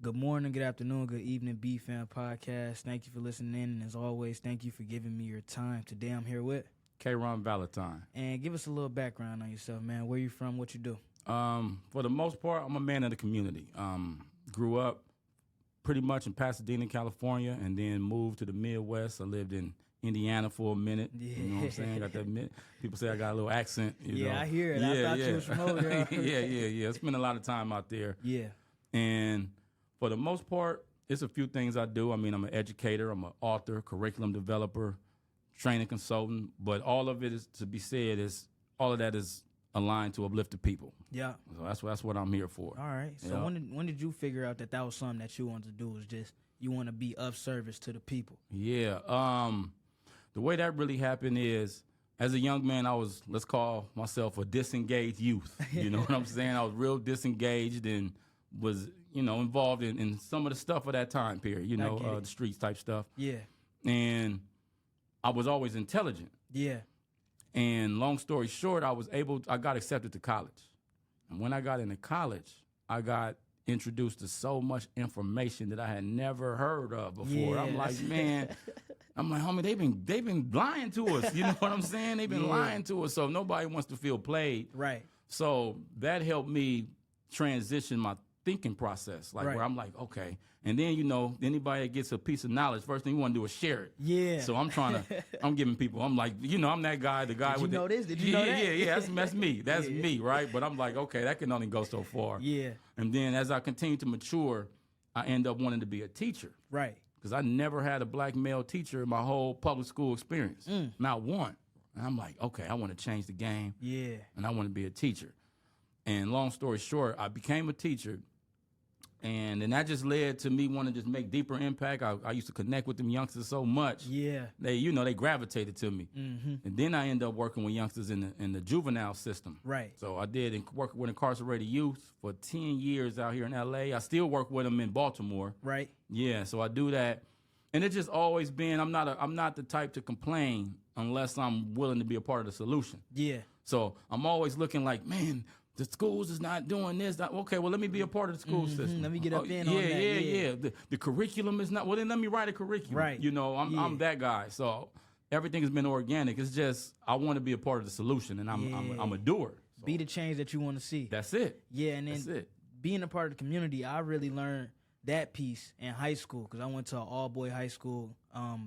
Good morning, good afternoon, good evening, B-Fam Podcast. Thank you for listening in, and as always, thank you for giving me your time. Today I'm here with K-Rahn Vallatine. And give us a little background on yourself, man. Where you from, what you do? For the most part, I'm a man of the community. Grew up pretty much in Pasadena, California, and then moved to the Midwest. I lived in Indiana for a minute. Yeah. You know what I'm saying? Got that people say I got a little accent. You know? I hear it. I thought you was from over there. yeah. Spent a lot of time out there. Yeah. And for the most part, it's a few things I do. I mean, I'm an educator, I'm an author, curriculum developer, training consultant, but all of it is to be said is all of that is aligned to uplift the people. Yeah. So that's what I'm here for. All right. So when did you figure out that was something that you wanted to do, was just you want to be of service to the people? Yeah. The way that really happened is, as a young man, I was, let's call myself a disengaged youth. You know what I'm saying? I was real disengaged and was, involved in some of the stuff of that time period, the streets type stuff. Yeah. And I was always intelligent. Yeah. And long story short, I got accepted to college. And when I got into college, I got introduced to so much information that I had never heard of before. Yeah. I'm like, man, homie, they've been lying to us. You know what I'm saying? They've been lying to us. So nobody wants to feel played. Right. So that helped me transition my thinking process, Right. where I'm like, okay. And then, anybody that gets a piece of knowledge, first thing you want to do is share it. Yeah. So I'm giving people, I'm like, I'm that guy, the guy Did with you know this? Did you know that? Yeah, that's me. That's me, right? But I'm like, okay, that can only go so far. Yeah. And then as I continue to mature, I end up wanting to be a teacher. Right. Because I never had a black male teacher in my whole public school experience. Not one. And I'm like, okay, I want to change the game. Yeah. And I want to be a teacher. And long story short, I became a teacher. And then that just led to me wanting to just make deeper impact. I used to connect with them youngsters so much. Yeah. They gravitated to me. Mm-hmm. And then I ended up working with youngsters in the juvenile system. Right. So I did work with incarcerated youth for 10 years out here in L.A. I still work with them in Baltimore. Right. Yeah, so I do that. And it's just always been, I'm not the type to complain unless I'm willing to be a part of the solution. Yeah. So I'm always looking like, man, the schools is not doing this. Okay, well, let me be a part of the school system. Let me get up in on that. Yeah. The curriculum is not, well, then let me write a curriculum. Right. I'm that guy. So everything has been organic. It's just, I want to be a part of the solution, and I'm a doer. So be the change that you want to see. that's it. Yeah, and then That's it. being a part of the community, I really learned that piece in high school because I went to an all-boy high school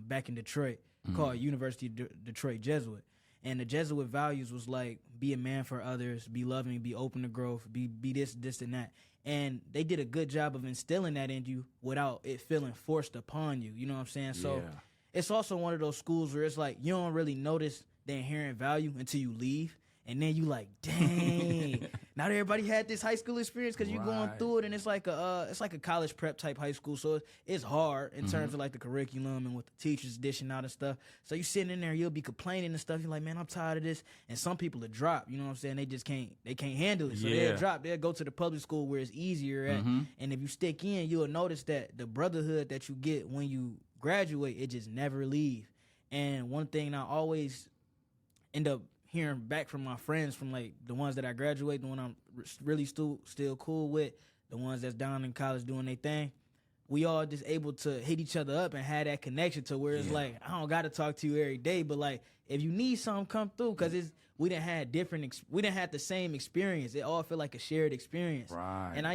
back in Detroit called University of Detroit Jesuit. And the Jesuit values was like, be a man for others, be loving, be open to growth, be this, and that. And they did a good job of instilling that in you without it feeling forced upon you. You know what I'm saying? So Yeah. it's also one of those schools where it's like you don't really notice the inherent value until you leave. And then you like, dang, not everybody had this high school experience because you're going Right. through it, and it's like a college prep type high school, so it's hard in terms of like the curriculum and what the teachers dishing out and stuff. So you sitting in there, you'll be complaining and stuff. You're like, man, I'm tired of this. And some people will drop. You know what I'm saying? They just can't handle it. So they'll drop. They'll go to the public school where it's easier at. And if you stick in, you'll notice that the brotherhood that you get when you graduate, it just never leave. And one thing I always end up hearing back from my friends, from like the ones that I graduate, the one I'm really still cool with, the ones that's down in college doing their thing, we all just able to hit each other up and have that connection to where it's like, I don't got to talk to you every day, but like if you need something, come through, because we didn't have the same experience. It all feel like a shared experience. Right. And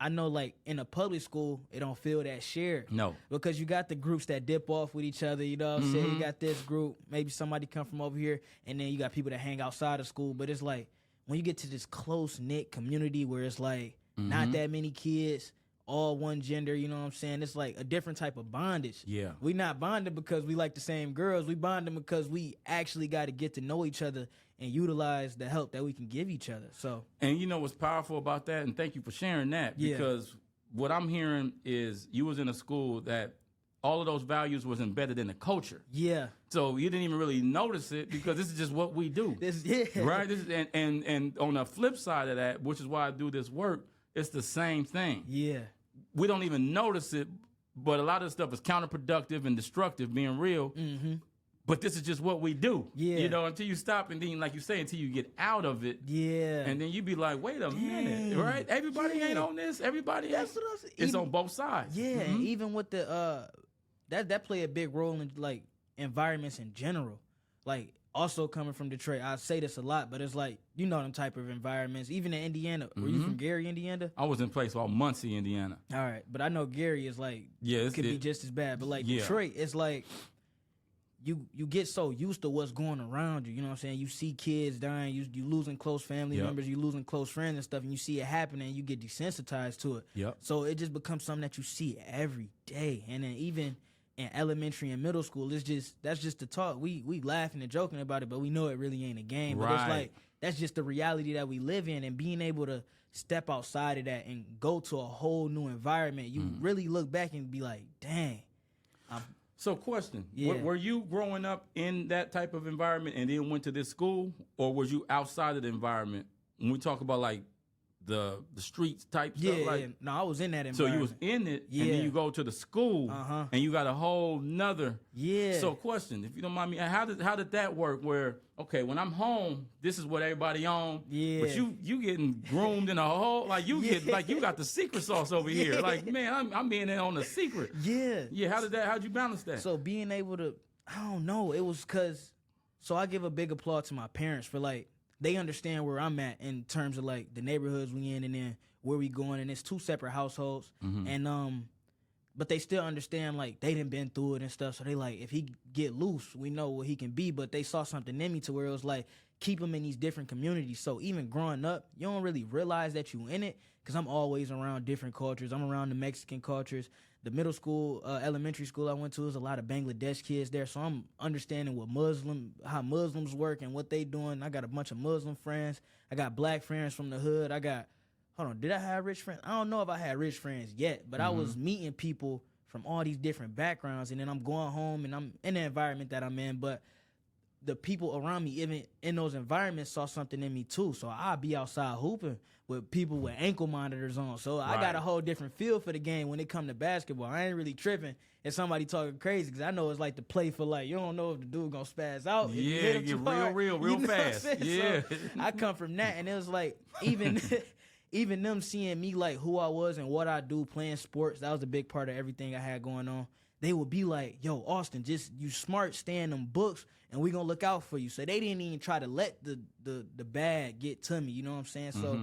I know like in a public school, it don't feel that shared. No. Because you got the groups that dip off with each other, you know what I'm saying? You got this group, maybe somebody come from over here, and then you got people that hang outside of school. But it's like, when you get to this close-knit community where it's like not that many kids, all one gender, you know what I'm saying? It's like a different type of bondage. Yeah. We not bonded because we like the same girls. We bonded because we actually got to get to know each other and utilize the help that we can give each other. So, And you know what's powerful about that? And thank you for sharing that, because what I'm hearing is you was in a school that all of those values was embedded in the culture. yeah. So you didn't even really notice it because this is just what we do. Right? This is, and on the flip side of that, which is why I do this work, it's the same thing. Yeah. We don't even notice it, but a lot of the stuff is counterproductive and destructive, being real. but this is just what we do. Yeah. You know, until you stop and then, like you say, until you get out of it. Yeah. And then you be like, wait a minute, right? Everybody ain't on this. Everybody That's what I was, it's even, on both sides. Yeah, and even with the that play a big role in like environments in general. Like also coming from Detroit, I say this a lot, but it's like, you know, them type of environments. Even in Indiana, were you from Gary, Indiana? I was in place called Muncie, Indiana. All right, but I know Gary is like could be just as bad. But like Detroit, it's like you get so used to what's going around you. You know what I'm saying? You see kids dying, you losing close family members, you losing close friends and stuff, and you see it happening, and you get desensitized to it. Yep. So it just becomes something that you see every day, and then even in elementary and middle school, that's just the talk. We laughing and joking about it, but we know it really ain't a game. But it's like that's just the reality that we live in, and being able to step outside of that and go to a whole new environment, you really look back and be like, dang. So question, were you growing up in that type of environment and then went to this school, or was you outside of the environment? When we talk about like the streets type stuff, no, I was in that environment. So you was in it, and then you go to the school, and you got a whole nother. Yeah. So question, if you don't mind me, how did that work? Where okay, when I'm home, this is what everybody on. Yeah. But you getting groomed in a whole like you get like you got the secret sauce over here. Like man, I'm being in on the secret. Yeah. Yeah. How'd you balance that? So being able to, I don't know, it was because. So I give a big applause to my parents for like. They understand where I'm at in terms of like the neighborhoods we in and then where we going, and it's two separate households. And but they still understand like they done been through it and stuff. So they like if he get loose, we know what he can be. But they saw something in me to where it was like keep him in these different communities. So even growing up, you don't really realize that you in it because I'm always around different cultures. I'm around the Mexican cultures. The middle school, elementary school I went to, was a lot of Bangladesh kids there, so I'm understanding how Muslims work and what they doing. I got a bunch of Muslim friends. I got black friends from the hood. Did I have rich friends? I don't know if I had rich friends yet, but I was meeting people from all these different backgrounds, and then I'm going home and I'm in the environment that I'm in, but the people around me, even in those environments, saw something in me too. So I'll be outside hooping with people with ankle monitors on. So I got a whole different feel for the game when it come to basketball. I ain't really tripping if somebody talking crazy because I know it's like to play for like, you don't know if the dude gonna spaz out. Yeah, get real fast. Yeah. So I come from that, and it was like even even them seeing me like who I was and what I do playing sports, that was a big part of everything I had going on. They would be like, yo, Austin, just you smart, stay in them books, and we gonna look out for you. So they didn't even try to let the bad get to me, you know what I'm saying? So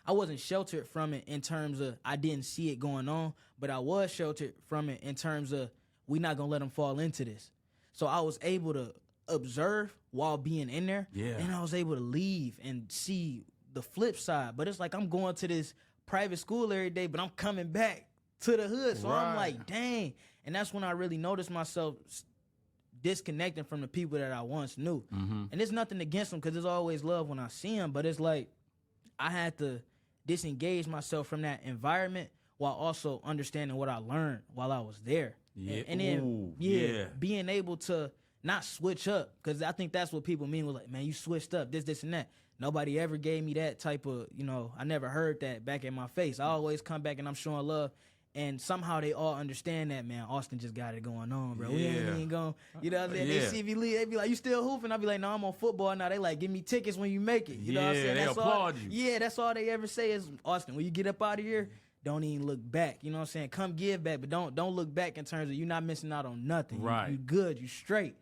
I wasn't sheltered from it in terms of I didn't see it going on, but I was sheltered from it in terms of we not gonna let them fall into this. So I was able to observe while being in there, and I was able to leave and see the flip side. But it's like I'm going to this private school every day, but I'm coming back to the hood. So I'm like, dang. And that's when I really noticed myself disconnecting from the people that I once knew. And it's nothing against them because there's always love when I see them, but it's like I had to disengage myself from that environment while also understanding what I learned while I was there. Yeah. And then, being able to not switch up, because I think that's what people mean with like, man, you switched up, this, and that. Nobody ever gave me that type of, I never heard that back in my face. I always come back and I'm showing love. And somehow they all understand that, man, Austin just got it going on, bro. We ain't even going, you know what I'm saying? They see me leave, they be like, you still hooping? I be like, no, I'm on football now. They like, give me tickets when you make it. You know what I'm saying? They applaud you. Yeah, that's all they ever say is, Austin, when you get up out of here, don't even look back. You know what I'm saying? Come give back, but don't look back in terms of you not missing out on nothing. Right. You good, you straight.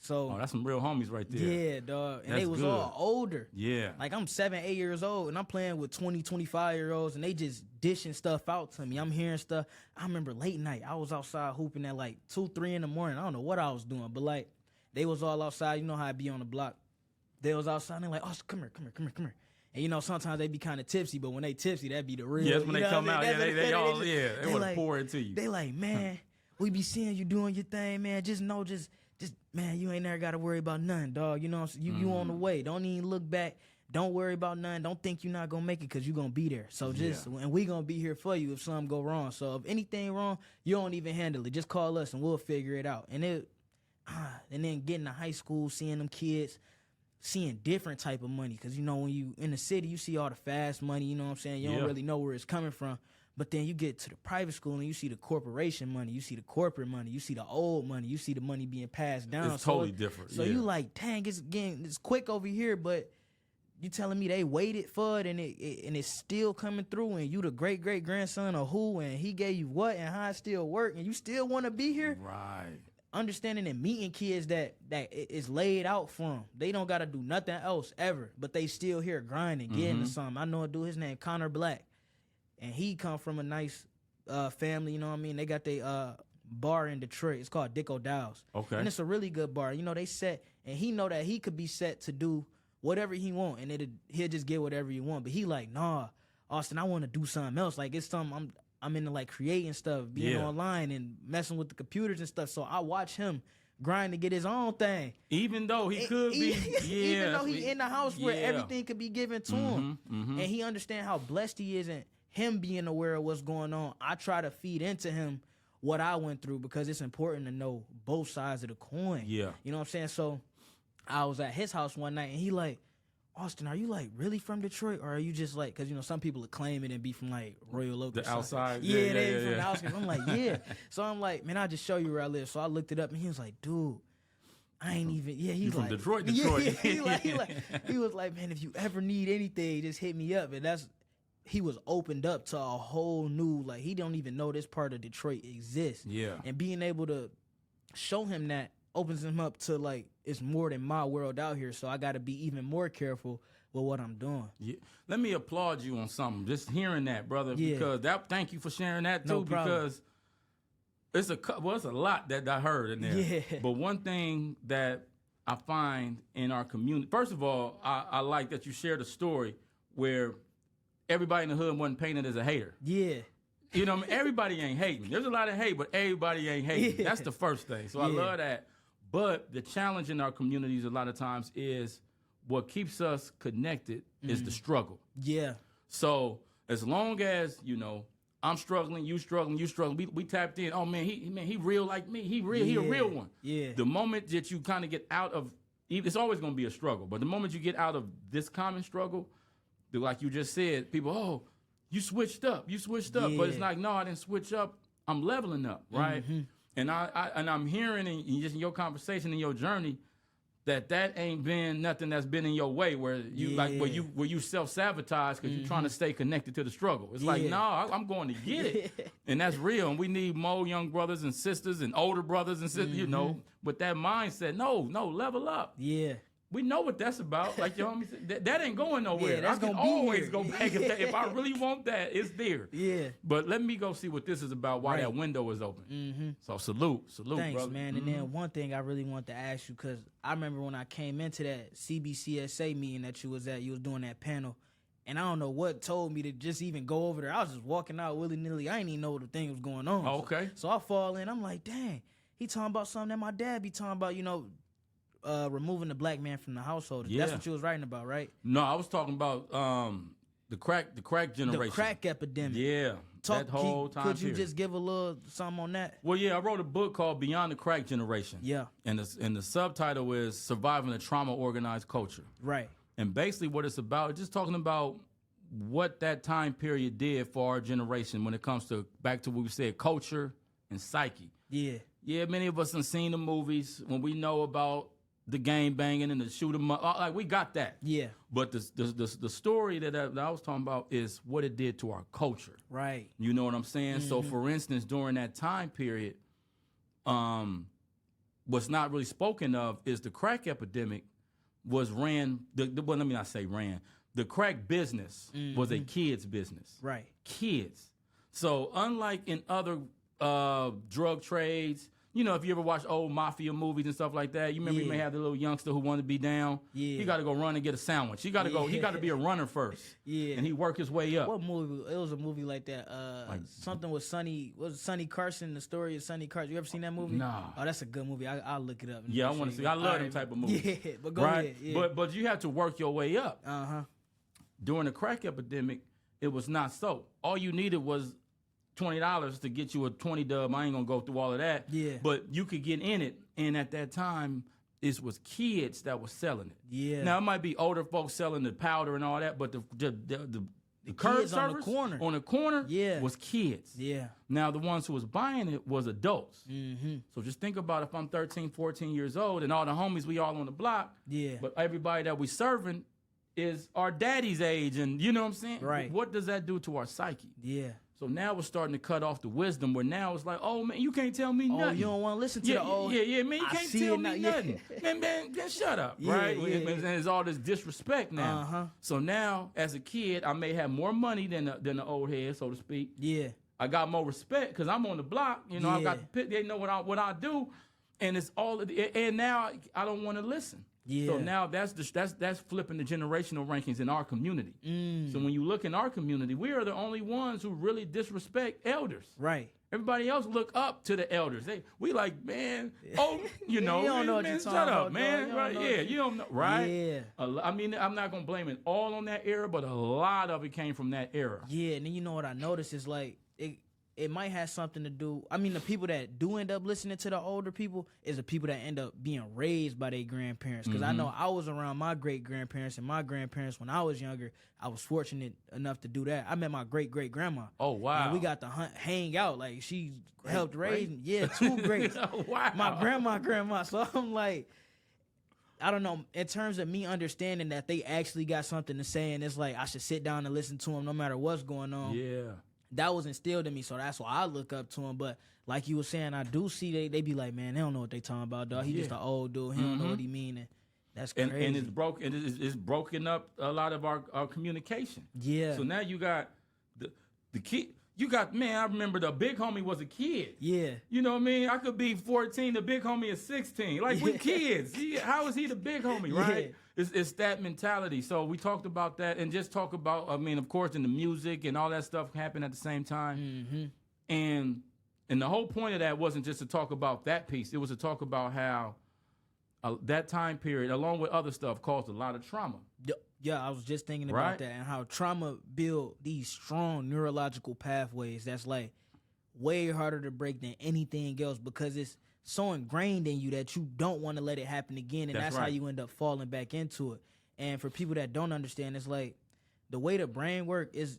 So that's some real homies right there. Yeah, dog. And they was all older. Yeah. Like I'm 7, 8 years old and I'm playing with 20, 25-year-olds and they just dishing stuff out to me. I'm hearing stuff. I remember late night, I was outside hooping at like 2, 3 in the morning. I don't know what I was doing, but like they was all outside. You know how I be on the block. They was outside and they like, oh, come here. And sometimes they be kind of tipsy, but when they tipsy, that be the real. Yes, when they come out, they want to pour into you. They like, man, we be seeing you doing your thing, man. Just know, just man, you ain't never got to worry about nothing, dog. You know, you on the way. Don't even look back. Don't worry about nothing. Don't think you're not going to make it because you're going to be there. So and we going to be here for you if something go wrong. So if anything wrong, you don't even handle it. Just call us and we'll figure it out. And then getting to high school, seeing them kids, seeing different type of money. Because, when you in the city, you see all the fast money, you know what I'm saying? You don't really know where it's coming from. But then you get to the private school and you see the corporation money, you see the corporate money, you see the old money, you see the money being passed down. It's totally different. So you like, dang, it's quick over here, but you telling me they waited for it and it's still coming through, and you the great grandson of who, and he gave you what, and how it still work, and you still want to be here. Right. Understanding and meeting kids that is laid out for them. They don't got to do nothing else ever, but they still here grinding, getting to something. I know a dude, his name Connor Black, and he come from a nice family, you know what I mean? They got their bar in Detroit. It's called Dick O'Dowd's. Okay. And it's a really good bar. You know, they set, and he know that he could be set to do whatever he want, and he'll just get whatever he want. But he like, nah, Austin, I want to do something else. Like, it's something I'm into, like creating stuff, being online and messing with the computers and stuff. So I watch him grind to get his own thing. Even though he could be, even though he in the house where everything could be given to him, and he understand how blessed he is, and him being aware of what's going on. I try to feed into him what I went through, because it's important to know both sides of the coin. Yeah. You know what I'm saying? So I was at his house one night, and he like, Austin, are you like really from Detroit, or are you just like, because you know some people would claim it and be from like Royal Oak, the outside, they from the outskirts. I'm like, yeah. So I'm like, man, I'll just show you where I live. So I looked it up, and he was like, dude, I ain't even. Yeah, he's from like Detroit. he was like, man, if you ever need anything, just hit me up. And he was opened up to a whole new, like, he don't even know this part of Detroit exists. Yeah. And being able to show him that opens him up to, like, it's more than my world out here, so I got to be even more careful with what I'm doing. Yeah. Let me applaud you on something, just hearing that, brother, because thank you for sharing that, too, because it's a lot that I heard in there. Yeah. But one thing that I find in our community, first of all, I like that you shared a story where everybody in the hood wasn't painted as a hater. Yeah. You know what I mean? Everybody ain't hating. There's a lot of hate, but everybody ain't hating. Yeah. That's the first thing. So I love that. But the challenge in our communities a lot of times is what keeps us connected is the struggle. Yeah. So as long as, you know, I'm struggling, you struggling, we tapped in. Oh man, he real like me. He a real one. Yeah. The moment that you kind of get out of, it's always going to be a struggle. But the moment you get out of this common struggle, like you just said, people, oh, you switched up. But it's like, no, I didn't switch up. I'm leveling up, right? And I'm hearing in just in your conversation, in your journey, that ain't been nothing that's been in your way where you where you self-sabotage because you're trying to stay connected to the struggle. It's like, no, I'm going to get it. And that's real. And we need more young brothers and sisters and older brothers and sisters, you know, with that mindset. No, level up. Yeah. We know what that's about. Like your homie said, that ain't going nowhere. Yeah, that's I can gonna be always here. go back if I really want that. It's there. Yeah. But let me go see what this is about. Why that window is open. So salute, Thanks, brother. man. And then one thing I really want to ask you, because I remember when I came into that CBCSA meeting that you was at, you was doing that panel, and I don't know what told me to just even go over there. I was just walking out willy-nilly. I didn't even know what the thing was going on. Oh, okay. So I fall in. I'm like, dang, he talking about something that my dad be talking about, you know, removing the black man from the household. Yeah. That's what you was writing about, right? No, I was talking about the crack generation. The crack epidemic. Yeah. That whole time Could you period. just give a little something on that? Well, yeah, I wrote a book called Beyond the Crack Generation. Yeah. And the subtitle is Surviving a Trauma-Organized Culture. Right. And basically what it's about, just talking about what that time period did for our generation when it comes to, back to what we said, culture and psyche. Yeah. Yeah, many of us have seen the movies when we know about the gang banging and the shoot 'em up. Like, we got that. Yeah. But the story that I was talking about is what it did to our culture. Right. You know what I'm saying? So, for instance, during that time period, what's not really spoken of is the crack epidemic was ran. Well, let me not say ran. The crack business was a kid's business. Right. Kids. So, unlike in other drug trades, you know, if you ever watch old mafia movies and stuff like that, you remember you may have the little youngster who wanted to be down. Yeah. He got to go run and get a sandwich. He got to go. He got to be a runner first. Yeah. And he work his way up. What movie? It was a movie like that. Something with Sonny. Was it Sonny Carson? The story of Sonny Carson. You ever seen that movie? No. Oh, that's a good movie. I'll look it up. Yeah, I want to see. I love them type of movies. Yeah, but go ahead. Yeah. But you have to work your way up. During the crack epidemic, it was not so. All you needed was $20 to get you a 20 dub. I ain't gonna go through all of that. Yeah. But you could get in it, and at that time, it was kids that were selling it. Yeah. Now it might be older folks selling the powder and all that, but the The curb kids on the service corner. on the corner Yeah. was kids. Yeah. Now, the ones who was buying it was adults. Mm-hmm. So just think about if I'm 13, 14 years old and all the homies, we all on the block. Yeah. But everybody that we serving is our daddy's age. And you know what I'm saying? Right. What does that do to our psyche? Yeah. So now we're starting to cut off the wisdom where now it's like, oh, man, you can't tell me Oh, nothing. you don't want to listen to Yeah, the old. yeah, man, you I can't see tell it me now, yeah. nothing. Man, shut up, Yeah, right? yeah, And yeah. there's all this disrespect now. Uh-huh. So now, as a kid, I may have more money than the old head, so to speak. Yeah. I got more respect because I'm on the block. You know, I got Yeah. the pit. They know what I do, and it's all. And now I don't want to listen. Yeah. So now that's flipping the generational rankings in our community. So when you look in our community, we are the only ones who really disrespect elders. Right. Everybody else look up to the elders. We like, man, oh, you know, You don't know what man, you're shut talking up, about, man. dog. You Right? don't know Yeah, what you don't know, right? Yeah. I mean, I'm not gonna blame it all on that era, but a lot of it came from that era. Yeah, and then you know what I noticed is like it might have something to do. I mean, the people that do end up listening to the older people is the people that end up being raised by their grandparents. Because I know I was around my great grandparents and my grandparents when I was younger. I was fortunate enough to do that. I met my great great grandma. Oh wow! And we got to hang out. Like she helped raise me. Yeah, two greats. Oh, wow! My grandma. So I'm like, I don't know. In terms of me understanding that they actually got something to say, and it's like I should sit down and listen to them no matter what's going on. Yeah. That was instilled in me, so that's why I look up to him. But like you were saying, I do see they be like, man, they don't know what they talking about, dog. He just an old dude. He don't know what he mean. And that's crazy. And it's broken up a lot of our communication. Yeah. So now you got the kid. You got, man, I remember the big homie was a kid. Yeah. You know what I mean? I could be 14, the big homie is 16. Like, we kids. How is he the big homie, right? Yeah. It's that mentality. So we talked about that and just talk about, I mean, of course, in the music and all that stuff happened at the same time. Mm-hmm. And the whole point of that wasn't just to talk about that piece. It was to talk about how that time period, along with other stuff, caused a lot of trauma. Yeah, I was just thinking Right. about that and how trauma build these strong neurological pathways that's like way harder to break than anything else because it's so ingrained in you that you don't want to let it happen again, and that's how right. you end up falling back into it. And for people that don't understand, it's like the way the brain work is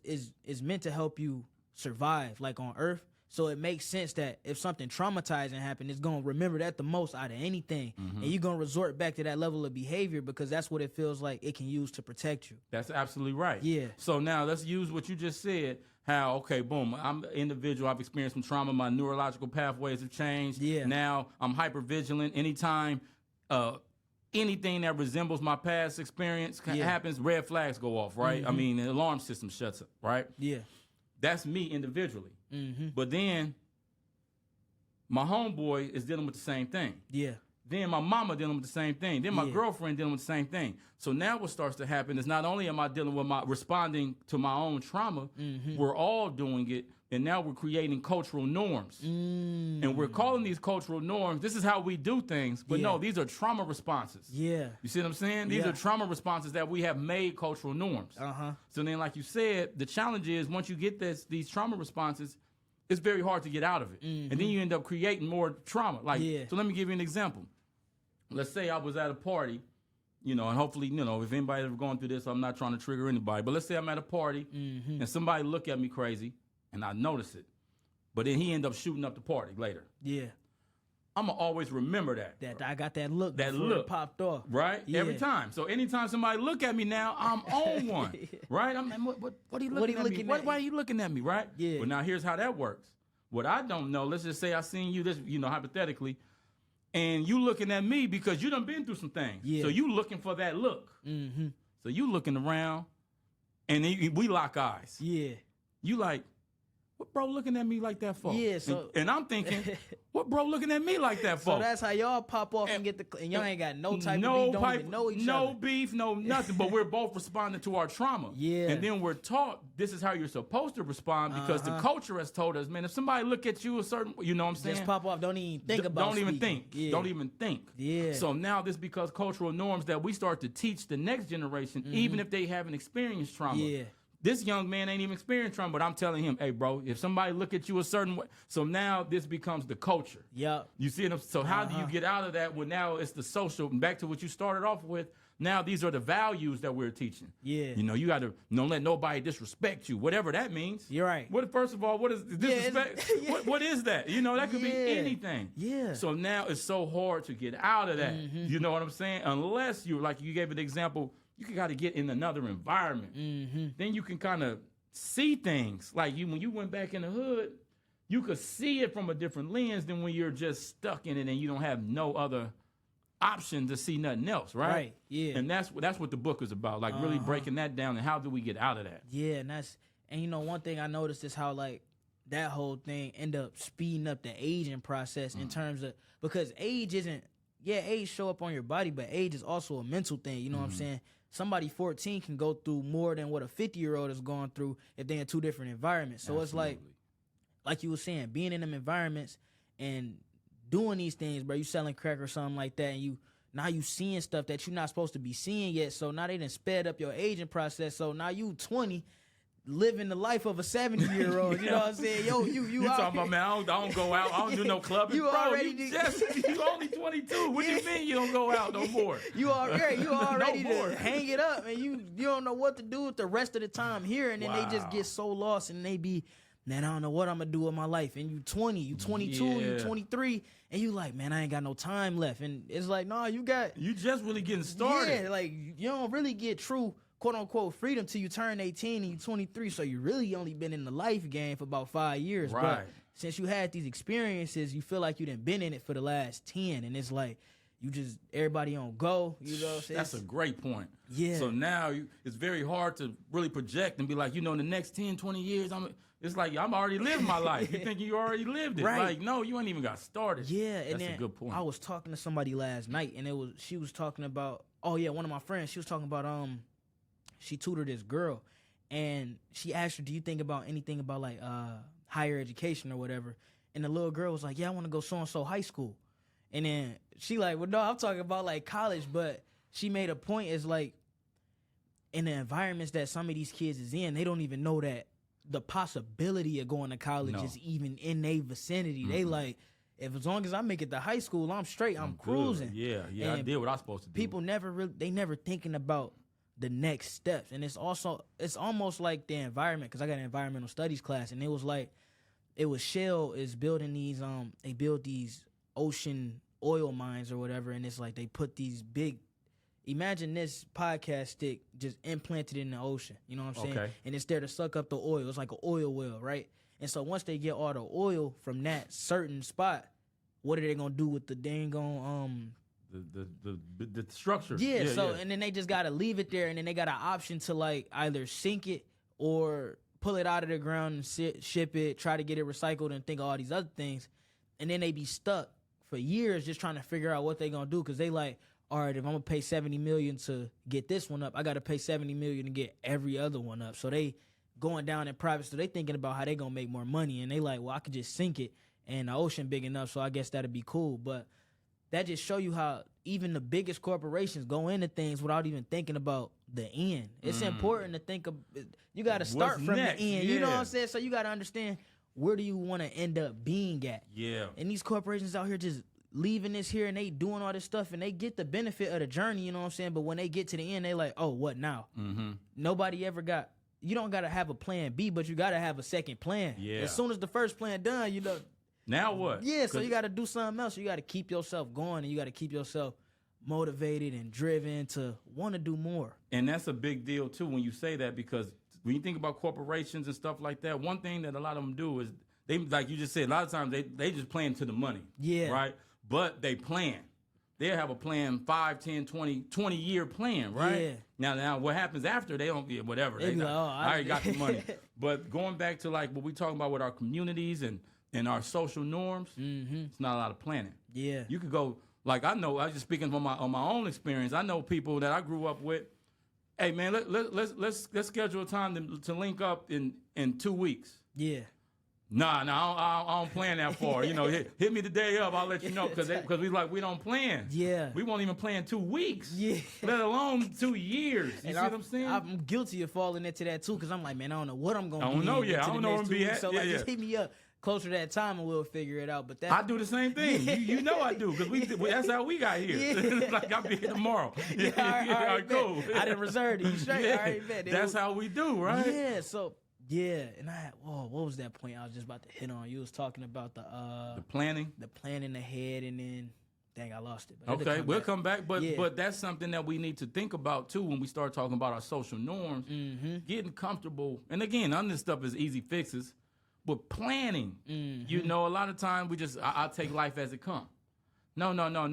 meant to help you survive, like on Earth. So it makes sense that if something traumatizing happened, it's going to remember that the most out of anything. And you're going to resort back to that level of behavior because that's what it feels like it can use to protect you. That's absolutely right. Yeah. So now let's use what you just said, how, okay, boom, I'm an individual, I've experienced some trauma, my neurological pathways have changed. Yeah. Now I'm hypervigilant. Anytime anything that resembles my past experience happens, red flags go off, right? I mean, the alarm system shuts up, right? Yeah. That's me individually. But then my homeboy is dealing with the same thing. Yeah. Then my mama dealing with the same thing. Then my girlfriend dealing with the same thing. So now what starts to happen is not only am I dealing with responding to my own trauma, we're all doing it, and now we're creating cultural norms. And we're calling these cultural norms, this is how we do things, but no, these are trauma responses. Yeah. You see what I'm saying? These are trauma responses that we have made cultural norms. So then, like you said, the challenge is once you get these trauma responses, it's very hard to get out of it. And then you end up creating more trauma. So let me give you an example. Let's say I was at a party, you know, and hopefully, you know, if anybody's ever going through this, I'm not trying to trigger anybody, but let's say I'm at a party and somebody look at me crazy and I notice it, but then he end up shooting up the party later. Yeah. I'm going to always remember that. That I got that look. That before look. it popped off. Right? Yeah. Every time. So anytime somebody look at me now, I'm on one. Right? I'm like, what are you looking at me? Why are you looking at me? Right? Yeah. But now here's how that works. What I don't know, let's just say I seen you, this, you know, hypothetically, and you looking at me because you done been through some things. Yeah. So you looking for that look. So you looking around, and we lock eyes. Yeah. You like, what bro looking at me like that for? Yeah, so and I'm thinking, what bro looking at me like that for? So that's how y'all pop off and get and y'all ain't got no type of beef, don't even know each other. No beef, no nothing, but we're both responding to our trauma. Yeah. And then we're taught this is how you're supposed to respond because the culture has told us, man, if somebody look at you a certain, you know what I'm saying? Just pop off, don't even think about Don't even speaking. think. Yeah. Don't even think. Yeah. So now this becomes cultural norms that we start to teach the next generation, even if they haven't experienced trauma. Yeah. This young man ain't even experienced trauma, but I'm telling him, hey, bro, if somebody look at you a certain way, so now this becomes the culture. Yep. You see it? So how do you get out of that when now it's the social, and back to what you started off with, Now these are the values that we're teaching. Yeah. You know, you got to don't let nobody disrespect you, whatever that means. You're right. First of all, what is disrespect? Yeah. What is that? You know, that could be anything. Yeah. So now it's so hard to get out of that. You know what I'm saying? Unless you, like you gave an example, you got to get in another environment. Then you can kind of see things. Like when you went back in the hood, you could see it from a different lens than when you're just stuck in it and you don't have no other option to see nothing else, right? Right, yeah. And that's what the book is about, like really breaking that down and how do we get out of that? Yeah, and you know, one thing I noticed is how like that whole thing end up speeding up the aging process in terms of, because age isn't, age show up on your body, but age is also a mental thing, you know what I'm saying? Somebody 14 can go through more than what a 50-year-old is going through if they're in two different environments. So Absolutely. It's like you were saying, being in them environments and doing these things, bro, you selling crack or something like that, and now you seeing stuff that you're not supposed to be seeing yet. So now they done sped up your aging process. So now you 20, living the life of a 70-year-old. You know what I'm saying? Yo, you talking about, man, I don't go out. I don't do no clubbing. You Bro, already you only 22. What do you mean you don't go out no more? You already No to hang it up, and you don't know what to do with the rest of the time here, and then they just get so lost, and they be, man, I don't know what I'm gonna do with my life. And you 20, you 22, you 23, and you like, man, I ain't got no time left. And it's like, no, you just really getting started. Yeah, like you don't really get true quote unquote freedom till you turn 18 and you 23. So you really only been in the life game for about 5 years. Right. But since you had these experiences, you feel like you done been in it for the last 10, and it's like everybody on go. You know what I'm saying? That's a great point. Yeah. So now it's very hard to really project and be like, in the next 10, 20 years, it's like I'm already living my life. You think you already lived it. Right. Like, no, you ain't even got started. Yeah, and that's then a good point. I was talking to somebody last night, and she was talking about, one of my friends, she was talking about she tutored this girl, and she asked her, do you think about anything about like higher education or whatever? And the little girl was like, yeah, I want to go so-and-so high school. And then she like, well, no, I'm talking about like college, but she made a point is like, in the environments that some of these kids is in, they don't even know that the possibility of going to college is even in their vicinity. They like, as long as I make it to high school, I'm straight. I'm cruising. Yeah, and I did what I was supposed to do. People never thinking about the next steps. And it's almost like the environment, because I got an environmental studies class, and it was Shell is building these, they build these ocean oil mines or whatever, and it's like they put these big, imagine this podcast stick just implanted in the ocean, you know what I'm saying? Okay. And it's there to suck up the oil. It's like an oil well, right? And so once they get all the oil from that certain spot, what are they gonna do with the dang on the structure? Yeah, and then they just gotta leave it there, and then they got an option to like either sink it or pull it out of the ground and ship it, try to get it recycled, and think of all these other things, and then they be stuck for years just trying to figure out what they gonna do, because they like, all right, if I'm gonna pay $70 million to get this one up, I gotta pay $70 million to get every other one up. So they going down in private, so they thinking about how they gonna make more money, and they like, well, I could just sink it, and the ocean big enough, so I guess that'd be cool. But that just show you how even the biggest corporations go into things without even thinking about the end. It's important to think of, you gotta start from next? the end. You know what I'm saying? So you gotta understand, where do you want to end up being at? Yeah. And these corporations out here just leaving this here, and they doing all this stuff, and they get the benefit of the journey, you know what I'm saying? But when they get to the end, they like, oh, what now? Nobody ever you don't got to have a plan B, but you got to have a second plan. Yeah. As soon as the first plan done, Now what? Yeah, so you got to do something else. You got to keep yourself going, and you got to keep yourself motivated and driven to want to do more. And that's a big deal, too, when you say that, because when you think about corporations and stuff like that, one thing that a lot of them do is, they, like you just said, a lot of times they just playing to the money. Yeah. Right? But they plan. They'll have a plan, 5, 10, 20-year plan, right? Yeah. Now what happens after, they don't get whatever. They be like, I already got the money. But going back to like what we talking about with our communities and our social norms, it's not a lot of planning. Yeah. You could go, like I know, I was just speaking from on my own experience. I know people that I grew up with. Hey man, let's schedule a time to link up in 2 weeks. Yeah. Nah, I don't plan that far. Hit me the day up. I'll let you know, because we don't plan. Yeah. We won't even plan 2 weeks. Yeah. Let alone 2 years. You see what I'm saying? I'm guilty of falling into that too, because I'm like, man, I don't know what I'm gonna be. I don't know. Yeah, I don't know where I'm be at. So just hit me up. closer to that time and we'll figure it out. But that I do the same thing. You know I do, because that's how we got here. Yeah. Like, I'll be here tomorrow. All right, cool. I didn't reserve it. You straight? Yeah. All right, bet. That's how we do, right? Yeah, so, yeah. And what was that point I was just about to hit on? You was talking about the planning. the planning ahead, and then, dang, I lost it. But Okay, we'll come back. But that's something that we need to think about, too, when we start talking about our social norms. Getting comfortable. And, again, none of this stuff is easy fixes. But planning, you know, a lot of times I take life as it comes. No.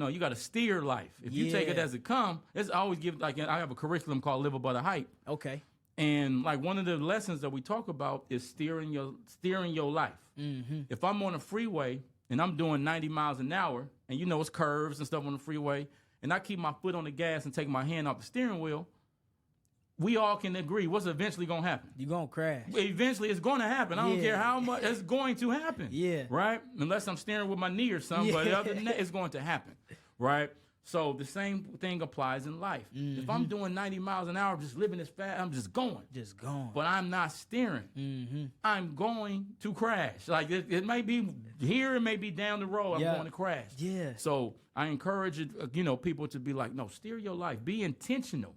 You got to steer life. If you take it as it comes, it's always I have a curriculum called Live Above the Hype. Okay. And like one of the lessons that we talk about is steering your life. If I'm on a freeway and I'm doing 90 miles an hour, and you know it's curves and stuff on the freeway, and I keep my foot on the gas and take my hand off the steering wheel, we all can agree what's eventually going to happen. You're going to crash. Eventually, it's going to happen. I don't care how much, it's going to happen. Yeah. Right? Unless I'm steering with my knee or something, but other than that, it's going to happen. Right? So the same thing applies in life. If I'm doing 90 miles an hour, just living as fast, I'm just going. Just going. But I'm not steering. I'm going to crash. Like, it may be here, it may be down the road, I'm going to crash. Yeah. So I encourage people to be like, no, steer your life. Be intentional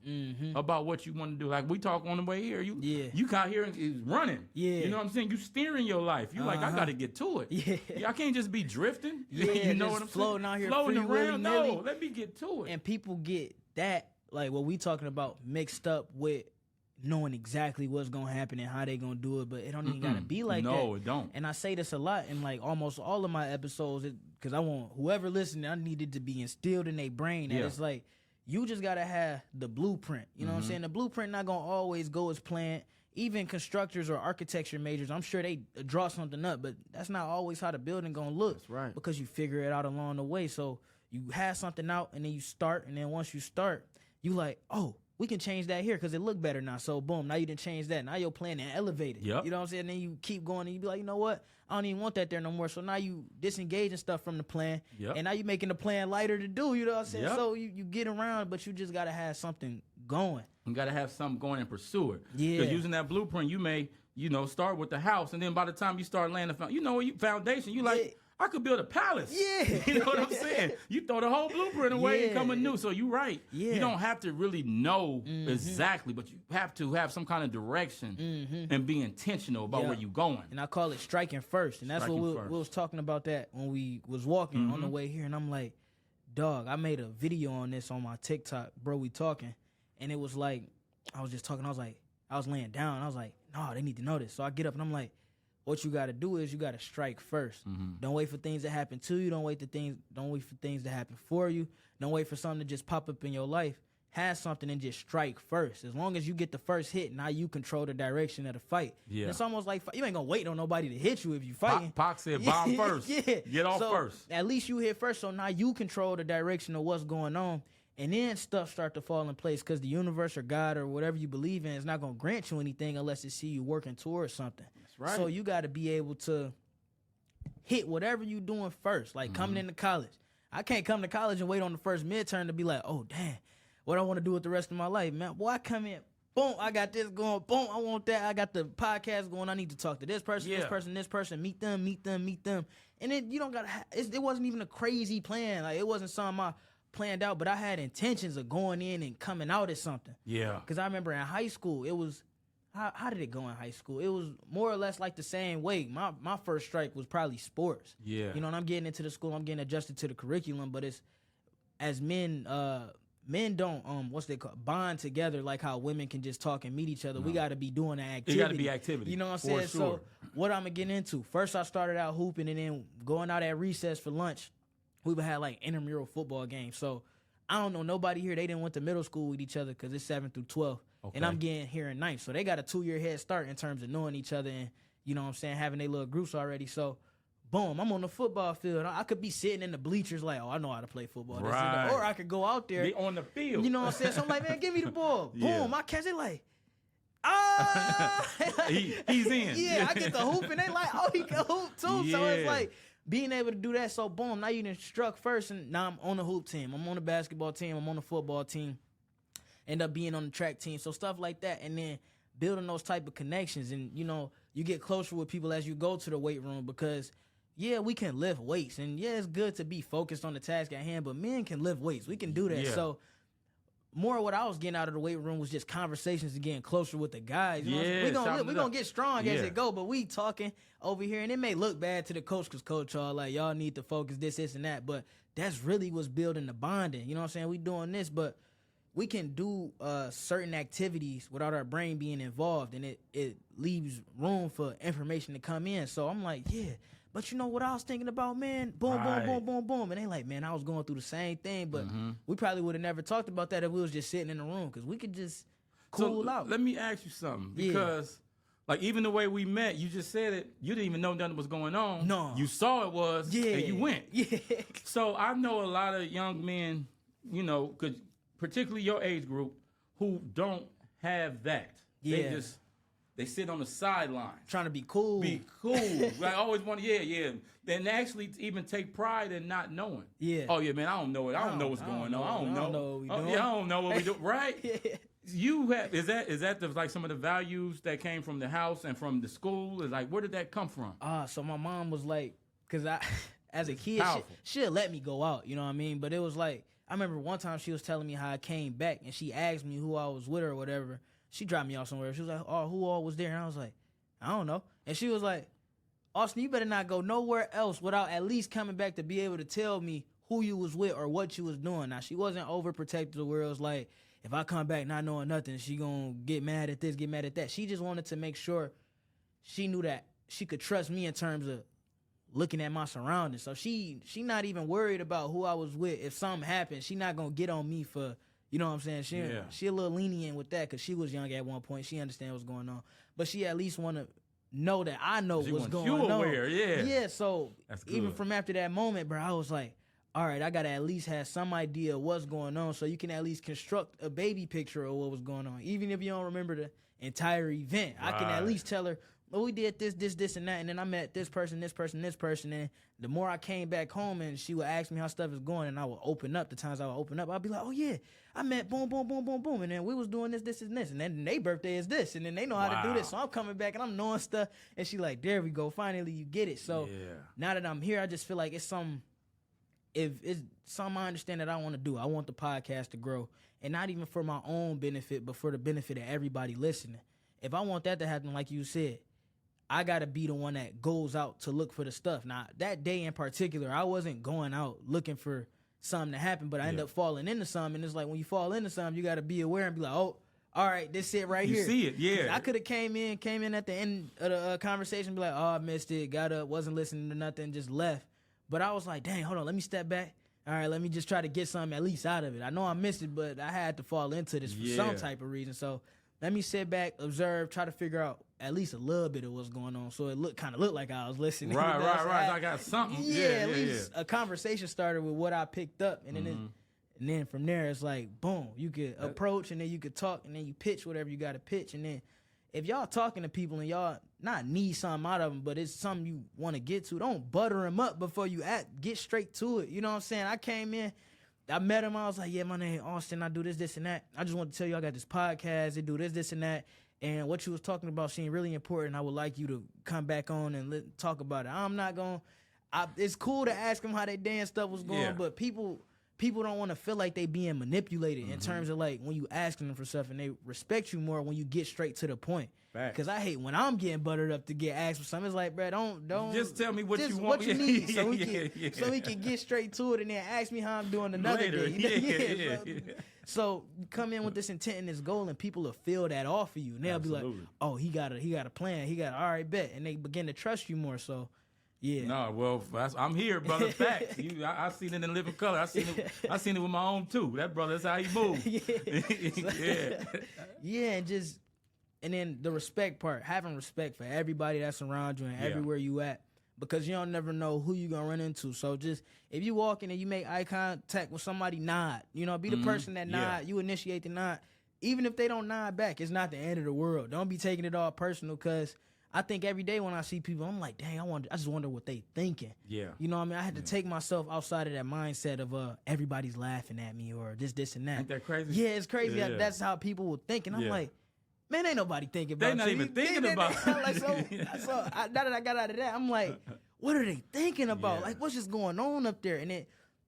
about what you want to do. Like we talk on the way here. You got here and is running. Yeah. You know what I'm saying? You steering your life. You like, I got to get to it. Yeah. I can't just be drifting. Yeah, you know what I'm floating saying? out here, floating free around. willy-nilly. No, let me get to it. And people get that, like what we talking about, mixed up with knowing exactly what's gonna happen and how they gonna do it, but it don't even gotta be like that. No, it don't. And I say this a lot in like almost all of my episodes, because I want whoever listening, I need it to be instilled in their brain that it's like you just gotta have the blueprint. You know what I'm saying? The blueprint not gonna always go as planned. Even constructors or architecture majors, I'm sure they draw something up, but that's not always how the building gonna look. That's right. Because you figure it out along the way. So you have something out, and then you start, and then once you start, you like, oh, we can change that here because it look better now. So boom, now you didn't change that. Now your plan and elevate it. Yep. You know what I'm saying? And then you keep going, and you be like, you know what? I don't even want that there no more. So now you disengaging stuff from the plan, and now you making the plan lighter to do. You know what I'm saying? So you get around, but you just gotta have something going. You got to have something going and pursue it. Yeah. Because using that blueprint, you may, start with the house, and then by the time you start laying the foundation, you like, I could build a palace. Yeah. You know what I'm saying? You throw the whole blueprint away and come anew. So you're right. Yeah. You don't have to really know exactly, but you have to have some kind of direction and be intentional about where you're going. And I call it striking first. And that's what we was talking about that when we was walking on the way here. And I'm like, dog, I made a video on this on my TikTok, bro, we talking. And it was like, I was just talking, I was laying down. I was like, no, they need to know this. So I get up and I'm like, what you got to do is you got to strike first. Don't wait for things to happen to you. Don't wait for things to happen for you. Don't wait for something to just pop up in your life. Have something and just strike first. As long as you get the first hit, now you control the direction of the fight. Yeah. It's almost like you ain't gonna wait on nobody to hit you if you fighting. Pac said bomb first. Get off first. At least you hit first, so now you control the direction of what's going on. And then stuff start to fall in place because the universe or God or whatever you believe in is not going to grant you anything unless it see you working towards something. That's right. So you got to be able to hit whatever you doing first. Like coming into college. I can't come to college and wait on the first midterm to be like, oh, damn, what I want to do with the rest of my life, man. Boy, I come in, boom, I got this going, boom, I want that. I got the podcast going. I need to talk to this person, this person, meet them. And then you don't got to, it wasn't even a crazy plan. Like it wasn't something I planned out, but I had intentions of going in and coming out as something. Yeah. Because I remember in high school, it was, how did it go in high school? It was more or less like the same way. My first strike was probably sports. Yeah. You know, and I'm getting into the school, I'm getting adjusted to the curriculum, but it's, as men don't, what's they call, bond together like how women can just talk and meet each other. No. We got to be doing the activity. It got to be activity. You know what I'm saying? Sure. So what I'm going to get into, first I started out hooping and then going out at recess for lunch. We would have like intramural football games. So I don't know nobody here. They didn't went to middle school with each other because it's 7 through 12. Okay. And I'm getting here in 9th. So they got a 2-year head start in terms of knowing each other and, you know what I'm saying, having their little groups already. So, boom, I'm on the football field. I could be sitting in the bleachers like, oh, I know how to play football. Right. Or I could go out there. Be on the field. You know what I'm saying? So I'm like, man, give me the ball. Boom, I catch it like, he's in. Yeah, I get the hoop and they like, oh, he can hoop too. So it's like, being able to do that, so boom, now you done struck first, and now I'm on the hoop team. I'm on the basketball team. I'm on the football team. End up being on the track team. So stuff like that, and then building those type of connections. And, you know, you get closer with people as you go to the weight room because, yeah, we can lift weights. And, yeah, it's good to be focused on the task at hand, but men can lift weights. We can do that. Yeah. So, more of what I was getting out of the weight room was just conversations and getting closer with the guys. You know what I'm saying? We're going to get strong as it go, but we talking over here, and it may look bad to the coach because coach all like, y'all need to focus this, and that, but that's really what's building the bonding. You know what I'm saying? We doing this, but we can do certain activities without our brain being involved, and it leaves room for information to come in. So I'm like, yeah, but you know what I was thinking about, man? Boom, boom, boom, boom, boom. And they like, man, I was going through the same thing, but we probably would have never talked about that if we was just sitting in the room because we could just cool out. Let me ask you something because, like, even the way we met, you just said it. You didn't even know nothing was going on. No. You saw it was, and you went. Yeah. So I know a lot of young men, you know, particularly your age group, who don't have that. Yeah. They sit on the sideline. Trying to be cool. I always want to, Then actually even take pride in not knowing. Yeah. Oh, yeah, man, I don't know it. I don't know what's going on. I don't know what we doing. Yeah, I don't know what we do. Right? Yeah. You have, is that like some of the values that came from the house and from the school? Is like, where did that come from? So my mom was like, because as a kid, Powerful. she'll let me go out, you know what I mean? But it was like, I remember one time she was telling me how I came back, and she asked me who I was with or whatever. She dropped me off somewhere. She was like, oh, who all was there? And I was like, I don't know. And she was like, Austin, you better not go nowhere else without at least coming back to be able to tell me who you was with or what you was doing. Now, she wasn't overprotective where it was like, if I come back not knowing nothing, she gonna get mad at this, get mad at that. She just wanted to make sure she knew that she could trust me in terms of looking at my surroundings. So she not even worried about who I was with. If something happened, she not gonna get on me for, you know what I'm saying? She a little lenient with that because she was young at one point. She understand what's going on. But she at least want to know that I know what's going on. Aware, Yeah, so even good. from after that moment, bro, I was like, all right, I got to at least have some idea of what's going on so you can at least construct a baby picture of what was going on. Even if you don't remember the entire event, I can at least tell her, well, we did this, and that, and then I met this person, and the more I came back home and she would ask me how stuff is going, and I would open up, the times I would open up, I'd be like, oh, yeah, I met boom, boom, boom, boom, boom, and then we was doing this, and this, and then their birthday is this, and then they know how to do this, so I'm coming back, and I'm knowing stuff, and she like, there we go, finally you get it. So now that I'm here, I just feel like it's something I understand that I want to do. I want the podcast to grow, and not even for my own benefit, but for the benefit of everybody listening. If I want that to happen, like you said, I got to be the one that goes out to look for the stuff. Now, that day in particular, I wasn't going out looking for something to happen, but I ended up falling into something. And it's like when you fall into something, you got to be aware and be like, oh, all right, this it right here. You see it, yeah. I could have came in at the end of the conversation, be like, oh, I missed it, got up, wasn't listening to nothing, just left. But I was like, dang, hold on, let me step back. All right, let me just try to get something at least out of it. I know I missed it, but I had to fall into this for some type of reason. So let me sit back, observe, try to figure out at least a little bit of what's going on. So it kind of looked like I was listening. Right. I got something. At least a conversation started with what I picked up. And then from there, it's like, boom, you could approach, and then you could talk, and then you pitch whatever you got to pitch. And then if y'all talking to people and y'all not need something out of them, but it's something you want to get to, don't butter them up before you get straight to it. You know what I'm saying? I came in, I met him, I was like, yeah, my name Austin, I do this, and that. I just want to tell you I got this podcast, they do this, and that. And what you was talking about seemed really important. I would like you to come back on and talk about it. I'm not going to, it's cool to ask them how they dance stuff was going, but people don't want to feel like they being manipulated in terms of like when you asking them for stuff, and they respect you more when you get straight to the point. Because I hate when I'm getting buttered up to get asked for something. It's like, bro, don't just tell me what you want. What you need, so we can get straight to it, and then ask me how I'm doing another day. So you come in with this intent and this goal, and people will feel that off of you, and they'll be like, oh, he got a plan, all right, bet, and they begin to trust you more. So. Yeah. No, well, I'm here, brother. Facts. I seen it in living color. I seen it with my own too. That brother, that's how he moves. Yeah, and then the respect part, having respect for everybody that's around you and everywhere you at, because you don't never know who you gonna run into. So just if you walk in and you make eye contact with somebody, nod. You know, be the person that nod. You initiate the nod. Even if they don't nod back, it's not the end of the world. Don't be taking it all personal, because I think every day when I see people, I'm like, dang, I just wonder what they thinking. Yeah. You know what I mean? I had to take myself outside of that mindset of everybody's laughing at me or this, and that. Ain't that crazy? Yeah, it's crazy. That's how people would think. And I'm like, man, ain't nobody thinking about They not you. even thinking about like, now that I got out of that, I'm like, what are they thinking about? Yeah. Like, what's just going on up there? And then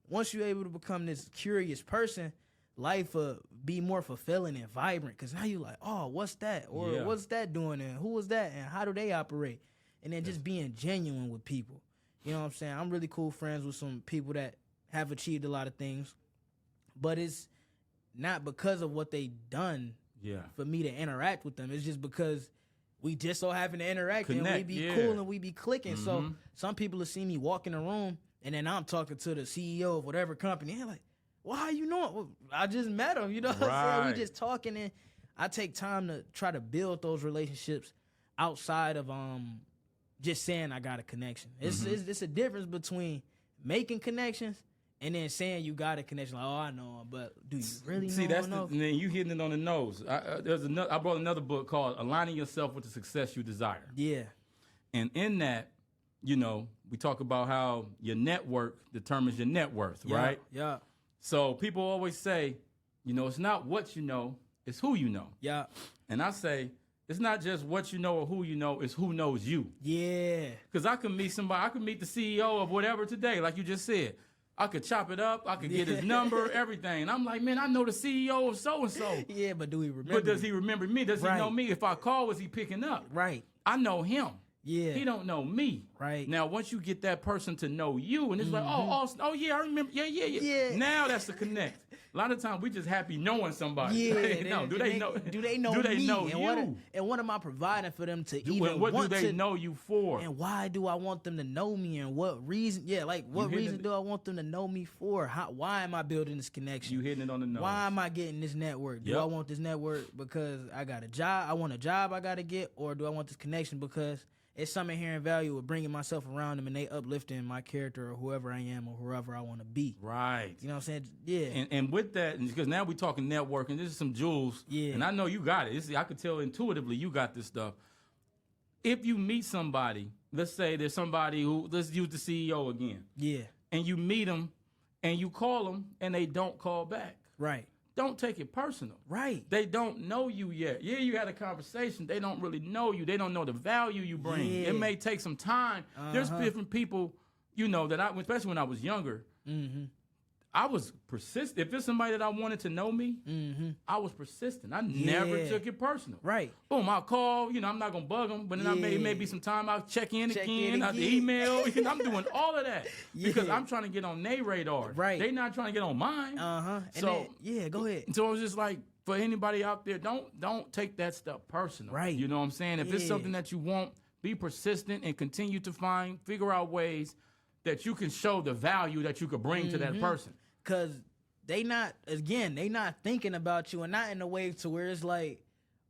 once you're able to become this curious person, life will be more fulfilling and vibrant. Because now you're like, oh, what's that? Or what's that doing? And who was that? And how do they operate? And then just being genuine with people. You know what I'm saying? I'm really cool friends with some people that have achieved a lot of things. But it's not because of what they done for me to interact with them. It's just because we just so happen to interact and we be cool and we be clicking. So some people will see me walk in the room and then I'm talking to the CEO of whatever company. And they're like, well, how you know? Well, I just met him. You know what I'm saying? We just talking, and I take time to try to build those relationships outside of just saying I got a connection. It's a difference between making connections and then saying you got a connection. Like, oh, I know him, but do you really know him? And then you hitting it on the nose. I brought another book called Aligning Yourself with the Success You Desire. Yeah. And in that, we talk about how your network determines your net worth, right? Yeah. So people always say, it's not what you know, it's who you know. Yeah. And I say, it's not just what you know or who you know, it's who knows you. Yeah. Because I can meet somebody, I can meet the CEO of whatever today, like you just said. I could chop it up, I could get his number, everything. And I'm like, man, I know the CEO of so-and-so. Yeah, but do he remember? But does he remember me? Does he know me? If I call, was he picking up? Right. I know him. Yeah. He don't know me. Right. Now, once you get that person to know you, and it's like, oh, yeah, I remember. Yeah. Now that's the connect. A lot of times we just happy knowing somebody. Yeah. Do they know me? know and you? What am I providing for them to What do they know you for? And why do I want them to know me? And what reason? Yeah, like what reason do I want them to know me for? Why am I building this connection? You hitting it on the nose. Why am I getting this network? Do I want this network because I got a job? I want a job I got to get, or do I want this connection because it's some inherent value of bringing myself around them and they uplifting my character or whoever I am or whoever I want to be. Right. You know what I'm saying? Yeah. And with that, because now we're talking networking, this is some jewels. Yeah. And I know you got it. I could tell intuitively you got this stuff. If you meet somebody, let's say there's somebody let's use the CEO again. Yeah. And you meet them and you call them and they don't call back. Right. Don't take it personal. Right. They don't know you yet. Yeah, you had a conversation. They don't really know you. They don't know the value you bring. Yeah. It may take some time. There's different people, that especially when I was younger, I was persistent. If it's somebody that I wanted to know me, I was persistent. I never took it personal. Right. Boom, I'll call. I'm not going to bug them, but then it may be some time I'll check in again. I'll email. I'm doing all of that because I'm trying to get on their radar. Right. They not trying to get on mine. So, go ahead. So it's just like, for anybody out there, don't take that stuff personal. Right. You know what I'm saying? If it's something that you want, be persistent and continue to figure out ways that you can show the value that you could bring to that person. Because they not thinking about you, and not in a way to where it's like,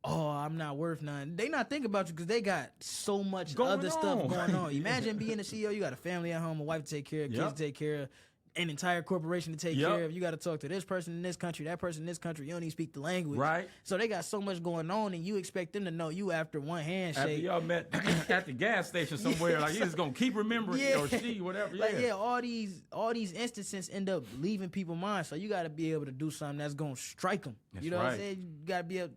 oh, I'm not worth nothing. They not thinking about you because they got so much other stuff going on. Imagine being a CEO, you got a family at home, a wife to take care of, kids to take care of, an entire corporation to take care of. You got to talk to this person in this country, that person in this country. You don't even speak the language. Right. So they got so much going on, and you expect them to know you after one handshake. After y'all met at the gas station somewhere, like, you just going to keep remembering or she, whatever. All these instances end up leaving people's minds. So you got to be able to do something that's going to strike them. You know what I'm saying? You got to be able,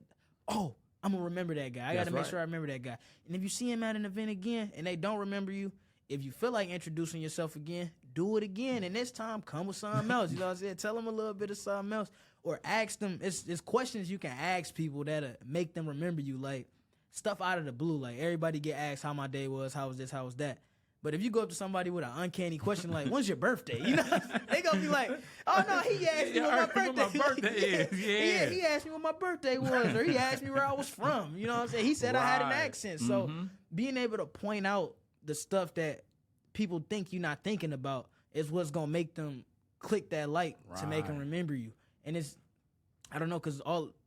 I'm going to remember that guy. I got to make sure I remember that guy. And if you see him at an event again and they don't remember you, if you feel like introducing yourself again, do it again. And this time, come with something else. You know what I'm saying? Tell them a little bit of something else. Or ask them. It's questions you can ask people that make them remember you. Like, stuff out of the blue. Like, everybody get asked how my day was, how was this, how was that. But if you go up to somebody with an uncanny question like, when's your birthday? You know, they going to be like, oh, no, he asked me what my birthday is. Yeah. He asked me what my birthday was, or he asked me where I was from. You know what I'm saying? He said I had an accent. So being able to point out the stuff that people think you're not thinking about is what's going to make them click that like to make them remember you. And it's, I don't know, because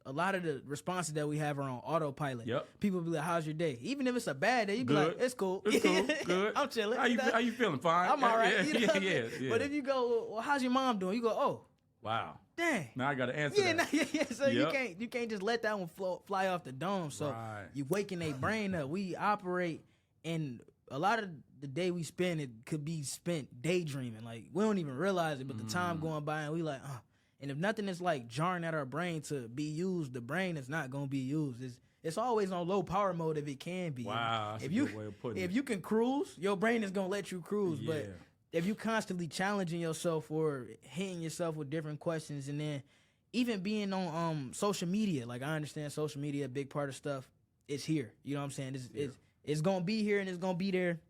a lot of the responses that we have are on autopilot. People be like, how's your day? Even if it's a bad day, you be like, it's cool. It's cool. Good. I'm chilling. How you feeling? Fine? I'm all right. Yeah. But if you go, well, how's your mom doing? You go, oh. Wow. Dang. Now I got to answer that. So you can't just let that one fly off the dome. So you waking their brain up. We operate in a lot of the day we spend, it could be spent daydreaming. Like, we don't even realize it, but the time going by and we like, And if nothing is like jarring at our brain to be used, the brain is not going to be used. it's always on low power mode if it can be. Wow, that's a good way of putting it. If you can cruise, your brain is gonna let you cruise. Yeah. But if you constantly challenging yourself or hitting yourself with different questions, and then even being on social media, like I understand social media, a big part of stuff is here. You know what I'm saying? It's gonna be here and it's gonna be there,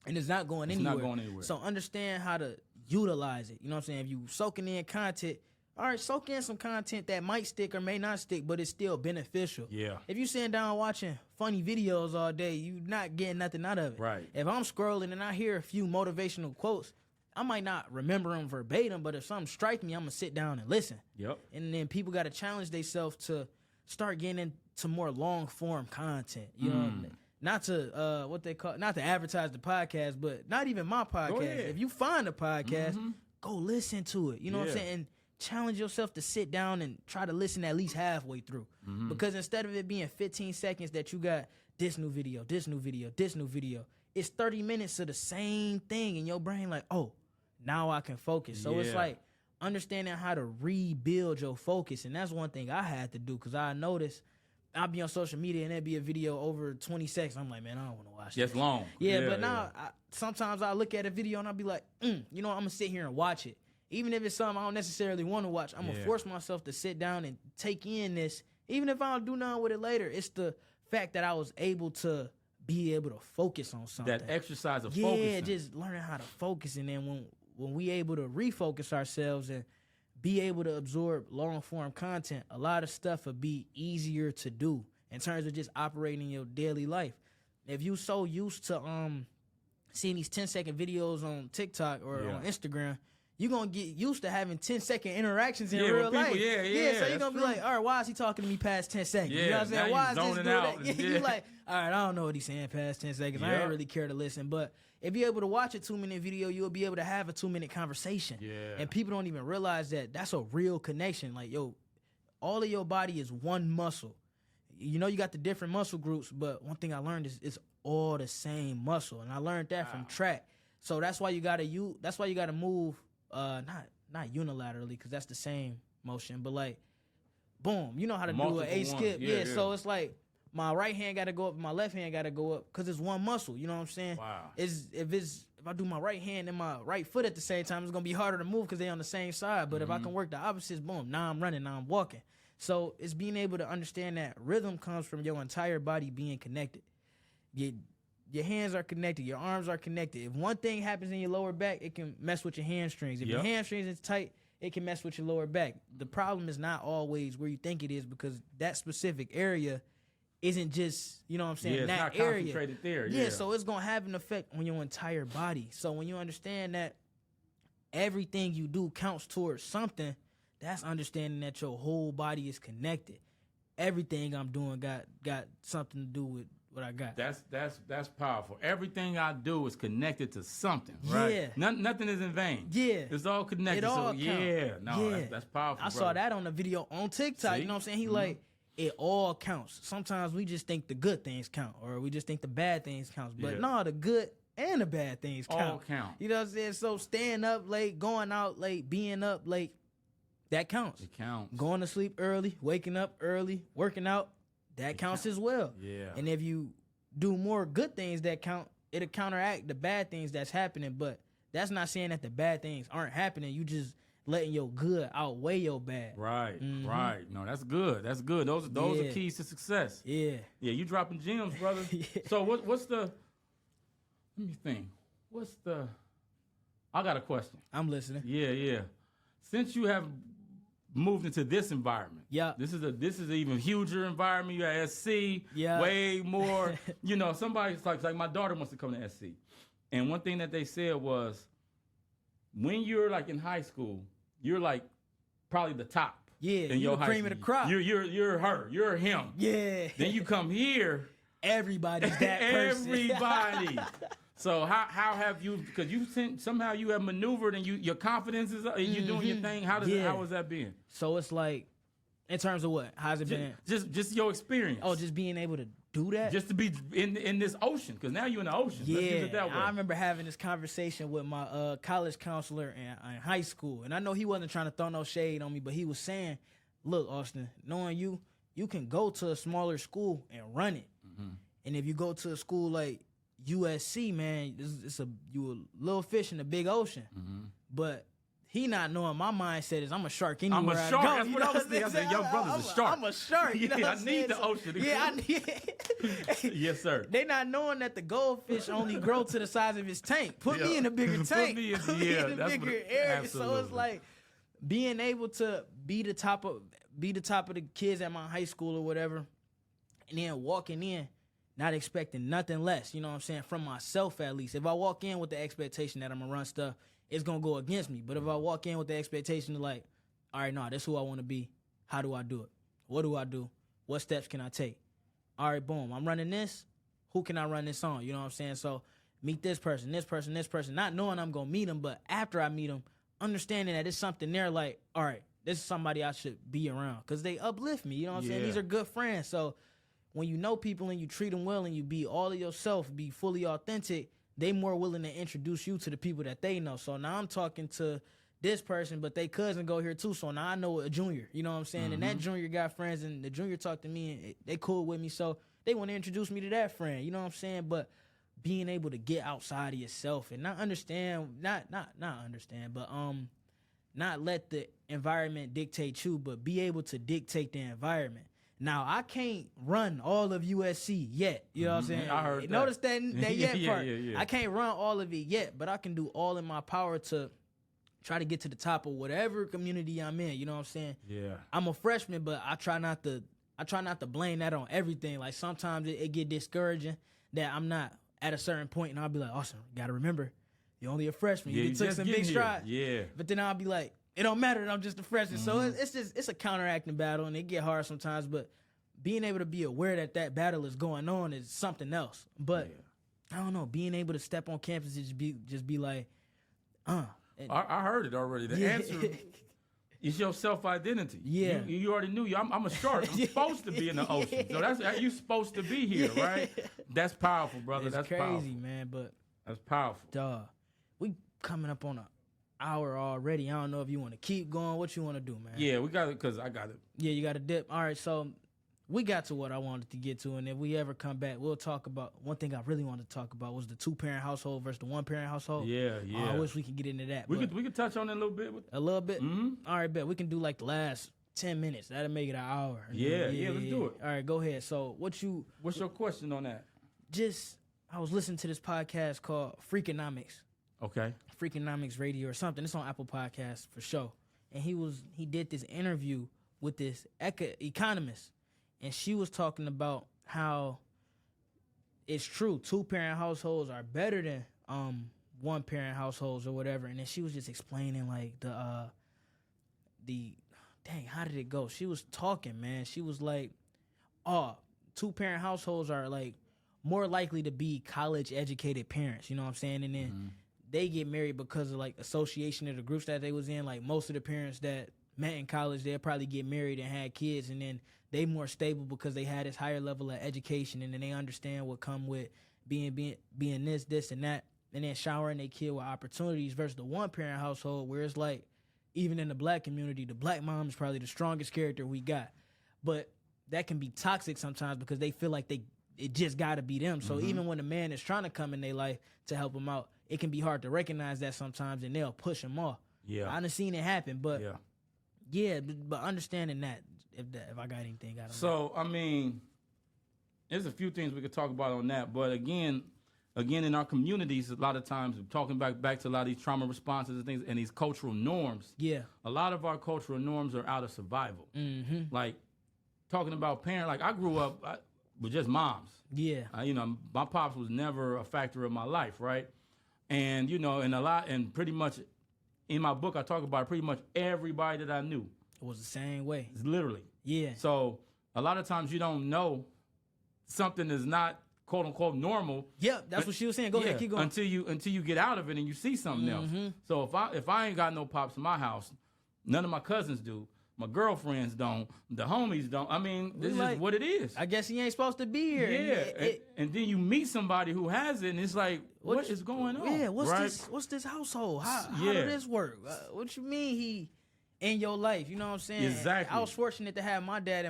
and it's not going anywhere. It's not going anywhere. So understand how to utilize it. You know what I'm saying? If you soaking in content, all right, soak in some content that might stick or may not stick, but it's still beneficial. Yeah. If you sitting down watching funny videos all day, you not getting nothing out of it. Right. If I'm scrolling and I hear a few motivational quotes, I might not remember them verbatim, but if something strikes me, I'm going to sit down and listen. Yep. And then people got to challenge themselves to start getting into more long-form content. You know, not to, not to advertise the podcast, but not even my podcast. If you find a podcast, go listen to it. You know what I'm saying? And challenge yourself to sit down and try to listen at least halfway through. Because instead of it being 15 seconds that you got this new video, this new video, this new video, it's 30 minutes of the same thing in your brain like, oh, now I can focus. So it's like understanding how to rebuild your focus. And that's one thing I had to do, because I noticed I'll be on social media and there'd be a video over 20 seconds. I'm like, man, I don't want to watch It's this. long. Yeah, but now sometimes I look at a video and I'll be like, you know, I'm going to sit here and watch it. Even if it's something I don't necessarily want to watch, I'm going to force myself to sit down and take in this. Even if I don't do nothing with it later, it's the fact that I was able to be able to focus on something. That exercise of focusing. Yeah, just learning how to focus. And then when we able to refocus ourselves and be able to absorb long-form content, a lot of stuff will be easier to do in terms of just operating in your daily life. If you so used to seeing these 10-second videos on TikTok or on Instagram, you're going to get used to having 10-second interactions in real life. So you're going to be like, all right, why is he talking to me past 10 seconds? Yeah, you know what I'm saying? Why is this doing out. that? You're like, all right, I don't know what he's saying past 10 seconds. I ain't really care to listen. But if you're able to watch a 2-minute video, you'll be able to have a 2-minute conversation. Yeah. And people don't even realize that that's a real connection. Like, yo, all of your body is one muscle. You know, you got the different muscle groups, but one thing I learned is it's all the same muscle. And I learned that from track. So that's why you got to move, not unilaterally, because that's the same motion, but like, boom, you know how to do an A skip. Yeah, so it's like my right hand got to go up, my left hand got to go up, because it's one muscle. You know what I'm saying? Wow. If I do my right hand and my right foot at the same time, it's gonna be harder to move because they're on the same side. But if I can work the opposites, boom, now I'm running, now I'm walking. So it's being able to understand that rhythm comes from your entire body being connected. Your hands are connected. Your arms are connected. If one thing happens in your lower back, it can mess with your hamstrings. If your hamstrings is tight, it can mess with your lower back. The problem is not always where you think it is, because that specific area isn't just, you know what I'm saying, it's that not area. Concentrated there. Yeah, so it's going to have an effect on your entire body. So when you understand that everything you do counts towards something, that's understanding that your whole body is connected. Everything I'm doing got something to do with what I got. That's powerful. Everything I do is connected to something, right? Yeah. Nothing is in vain. Yeah. It's all connected. It all counts. That's powerful. I saw that on a video on TikTok. See? You know what I'm saying? He like, it all counts. Sometimes we just think the good things count, or we just think the bad things count. But no, the good and the bad things count. All count. You know what I'm saying? So staying up late, going out late, being up late, that counts. It counts. Going to sleep early, waking up early, working out, that counts as well. Yeah. And if you do more good things that count, it'll counteract the bad things that's happening. But that's not saying that the bad things aren't happening. You just letting your good outweigh your bad. Right, right. No, that's good. That's good. Those are keys to success. Yeah. Yeah, you dropping gems, brother. So what's the, let me think. I got a question. I'm listening. Yeah. Since you have moved into this environment. Yeah. This is an even huger environment. You got SC, way more. You know, somebody's like my daughter wants to come to SC. And one thing that they said was, when you're like in high school, you're like probably the top. Yeah, in you're the cream of the crop. You're her. You're him. Yeah. Then you come here. Everybody's that person. Everybody. So how have you? Because somehow you have maneuvered and your confidence is up, and you doing your thing. How has that been? So it's like, in terms of what? How's it been? Just your experience. Oh, just being able to do that. Just to be in this ocean, because now you're in the ocean. Yeah, let's use it that way. I remember having this conversation with my college counselor in high school, and I know he wasn't trying to throw no shade on me, but he was saying, "Look, Austin, knowing you, you can go to a smaller school and run it. Mm-hmm. And if you go to a school like USC, man, you a little fish in a big ocean. Mm-hmm. But he not knowing my mindset is I'm a shark anywhere I'm a shark. I go. That's what I was thinking. I said, your brother's a shark. I'm a shark. You know yeah, what I need the ocean. Yeah, I need. Yes, sir. They not knowing that the goldfish only grow to the size of his tank. Put me in a bigger tank. Put me in a bigger area. Absolutely. So it's like being able to be the top of the kids at my high school or whatever, and then walking in, not expecting nothing less. You know what I'm saying? From myself, at least. If I walk in with the expectation that I'm gonna run stuff, it's gonna go against me. But if I walk in with the expectation of like, all right, this is who I want to be. How do I do it? What do I do? What steps can I take? All right, boom. I'm running this. Who can I run this on? You know what I'm saying? So meet this person, this person, this person. Not knowing I'm gonna meet them, but after I meet them, understanding that it's something there. Like, all right, this is somebody I should be around because they uplift me. You know what I'm saying? These are good friends. So when you know people and you treat them well and you be all of yourself, be fully authentic, they more willing to introduce you to the people that they know. So now I'm talking to this person, but they cousin go here too. So now I know a junior, you know what I'm saying? Mm-hmm. And that junior got friends and the junior talked to me and they cool with me. So they want to introduce me to that friend, you know what I'm saying? But being able to get outside of yourself and not let the environment dictate you, but be able to dictate the environment. Now, I can't run all of USC yet. You know what I'm saying? I heard that. Notice that yet part. Yeah. I can't run all of it yet, but I can do all in my power to try to get to the top of whatever community I'm in. You know what I'm saying? Yeah. I'm a freshman, but I try not to blame that on everything. Like sometimes it get discouraging that I'm not at a certain point, and I'll be like, awesome, gotta remember, you're only a freshman. Yeah, you took some big strides. Yeah. But then I'll be like, it don't matter that I'm just a freshman. So it's a counteracting battle, and it get hard sometimes. But being able to be aware that battle is going on is something else. But I don't know, being able to step on campus and just be like, I heard it already. The answer is your self-identity. Yeah. You already knew you. I'm a shark. I'm supposed to be in the ocean. So you're supposed to be here, right? That's powerful, brother. That's crazy, powerful. man. But that's powerful. Duh. We coming up on an hour already. I don't know if you want to keep going. What you want to do, man? Yeah, we got it because I got it. Yeah, you got to dip. All right, so we got to what I wanted to get to, and if we ever come back, we'll talk about one thing I really wanted to talk about was the 2-parent household versus the 1-parent household. Yeah. I wish we could get into that. We could touch on it a little bit. A little bit? Mm-hmm. All right, bet. We can do like the last 10 minutes. That'll make it an hour. Yeah, let's do it. All right, go ahead. So what's your question on that? I was listening to this podcast called Freakonomics. Okay. Freakonomics Radio or something. It's on Apple Podcasts for sure. And he did this interview with this economist. And she was talking about how it's true 2-parent households are better than 1-parent households or whatever. And then she was just explaining like the dang, how did it go? She was talking, man. She was like, 2-parent households are like more likely to be college educated parents, you know what I'm saying? And then they get married because of like association of the groups that they was in. Like most of the parents that met in college, they'll probably get married and had kids, and then they more stable because they had this higher level of education, and then they understand what come with being this and that, and then showering their kid with opportunities versus the 1-parent household where it's like, even in the black community, the black mom is probably the strongest character we got. But that can be toxic sometimes because they feel like it just got to be them. So even when a man is trying to come in their life to help them out, it can be hard to recognize that sometimes, and they'll push them off. Yeah. I done seen it happen, but but understanding that, if I got anything out of So, I mean, there's a few things we could talk about on that. But again, in our communities, a lot of times, talking back to a lot of these trauma responses and things and these cultural norms. Yeah. A lot of our cultural norms are out of survival. Mm-hmm. Like, talking about parents, like I grew up with just moms. Yeah. My pops was never a factor in my life, right? And, and pretty much in my book, I talk about pretty much everybody that I knew. It was the same way. Literally. Yeah. So a lot of times you don't know something is not quote unquote normal. Yep, that's what she was saying. Go ahead, keep going. Until you get out of it and you see something else. So if I ain't got no pops in my house, none of my cousins do. My girlfriends don't. The homies don't. I mean, this is just what it is. I guess he ain't supposed to be here. Yeah. And then you meet somebody who has it, and it's like, what is going on? Yeah. What's this household? How did this work? What you mean he in your life? You know what I'm saying? Exactly. I was fortunate to have my dad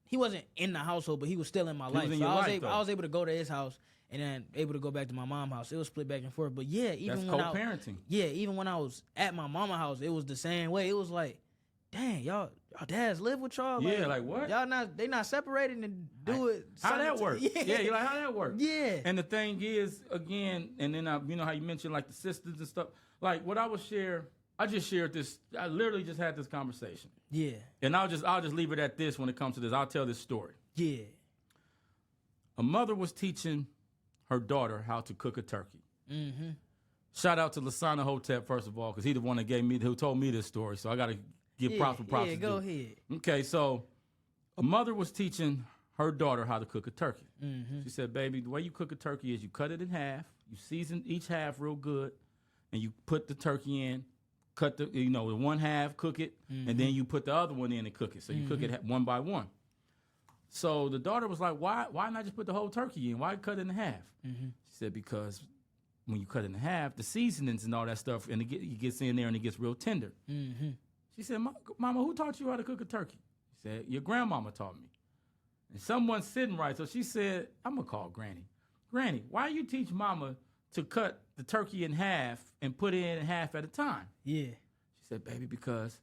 he wasn't in the household, but he was still in my life. was in So your life, I was able to go to his house and then able to go back to my mom's house. It was split back and forth. But yeah, even That's when co-parenting. even when I was at my mama's house, it was the same way. It was like, dang, y'all dads live with y'all? Yeah, like what? They not separated and do it. How that work? Yeah, you're like, how that work? Yeah. And the thing is, again, and then you know how you mentioned like the sisters and stuff. Like what I would share, I just shared this. I literally just had this conversation. Yeah. And I'll just leave it at this when it comes to this. I'll tell this story. Yeah. A mother was teaching her daughter how to cook a turkey. Mm-hmm. Shout out to Lasana Hotep, first of all, because he's the one who told me this story. So I got to give props for props. Yeah, go ahead. Okay, so a mother was teaching her daughter how to cook a turkey. Mm-hmm. She said, baby, the way you cook a turkey is you cut it in half, you season each half real good, and you put the turkey in, cut the one half, cook it, and then you put the other one in and cook it. So you cook it one by one. So the daughter was like, why not just put the whole turkey in? Why cut it in half? Mm-hmm. She said, because when you cut it in half, the seasonings and all that stuff, and it gets in there and it gets real tender. Mm-hmm. She said, Mama, who taught you how to cook a turkey? She said, your grandmama taught me. And someone's sitting right. So she said, I'm going to call Granny. Granny, why you teach Mama to cut the turkey in half and put it in half at a time? Yeah. She said, baby, because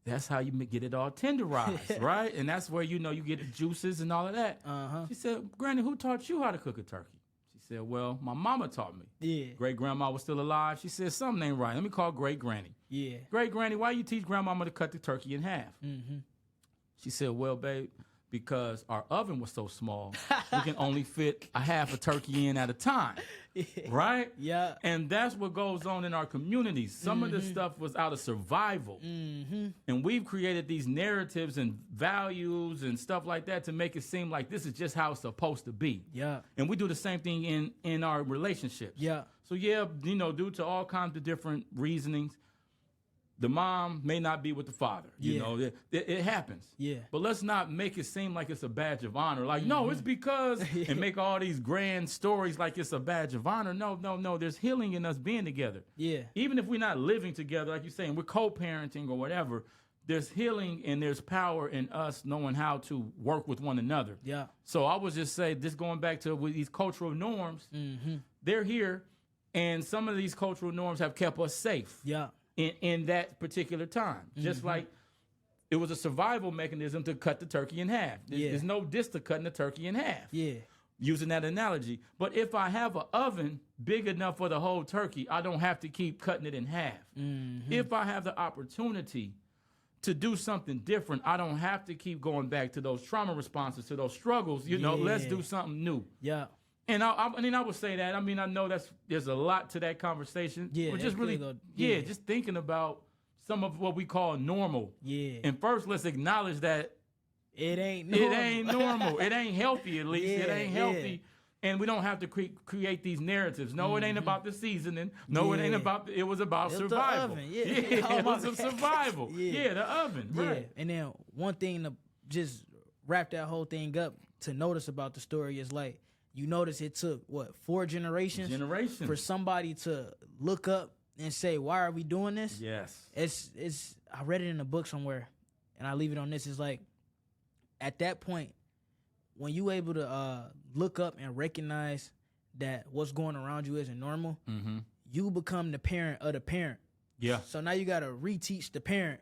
that's how you get it all tenderized, right? And that's where, you get the juices and all of that. Uh-huh. She said, Granny, who taught you how to cook a turkey? She said, well, my mama taught me. Yeah. Great-grandma was still alive. She said, something ain't right. Let me call great-granny. Yeah. Great-granny, why you teach grandmama to cut the turkey in half? Mm-hmm. She said, well, babe, because our oven was so small, we can only fit a half a turkey in at a time, right? Yeah. And that's what goes on in our communities. Some of this stuff was out of survival. Mm-hmm. And we've created these narratives and values and stuff like that to make it seem like this is just how it's supposed to be. Yeah. And we do the same thing in our relationships. Yeah. So, yeah, due to all kinds of different reasonings, the mom may not be with the father. You know, it happens. Yeah. But let's not make it seem like it's a badge of honor. Like, no, it's because, and make all these grand stories like it's a badge of honor. No. There's healing in us being together. Yeah. Even if we're not living together, like you're saying, we're co-parenting or whatever, there's healing and there's power in us knowing how to work with one another. Yeah. So I would just say, just going back to with these cultural norms, they're here, and some of these cultural norms have kept us safe. Yeah. In that particular time. Just like it was a survival mechanism to cut the turkey in half. There's no diss to cutting the turkey in half. Yeah. Using that analogy. But if I have an oven big enough for the whole turkey, I don't have to keep cutting it in half. If I have the opportunity to do something different, I don't have to keep going back to those trauma responses, to those struggles. Let's do something new. Yeah. And I would say that. I mean, I know there's a lot to that conversation. Yeah, but just really, just thinking about some of what we call normal. Yeah. And first, let's acknowledge that it ain't normal. It ain't normal. It ain't healthy, at least. Yeah, it ain't healthy. And we don't have to create these narratives. No, it ain't about the seasoning. No, it ain't about. It was about survival. The oven. It was a survival. The oven. Right. And then one thing to just wrap that whole thing up to notice about the story is like, you notice it took, 4 generations? For somebody to look up and say, why are we doing this? Yes. It's. I read it in a book somewhere, and I leave it on this. It's like, at that point, when you able to look up and recognize that what's going around you isn't normal, you become the parent of the parent. Yeah. So now you got to reteach the parent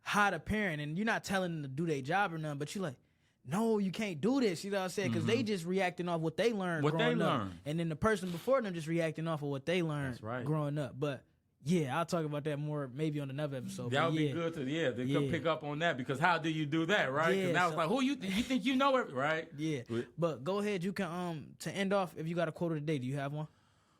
how to parent, and you're not telling them to do their job or nothing, but you're like, no, you can't do this. You know what I'm saying? Because they just reacting off what they learned growing up. And then the person before them just reacting off of what they learned growing up. But, yeah, I'll talk about that more maybe on another episode. That would be good to pick up on that, because how do you do that, right? Because now it's like, who you think you know it, right? Yeah. But go ahead. You can, to end off, if you got a quote of the day, do you have one?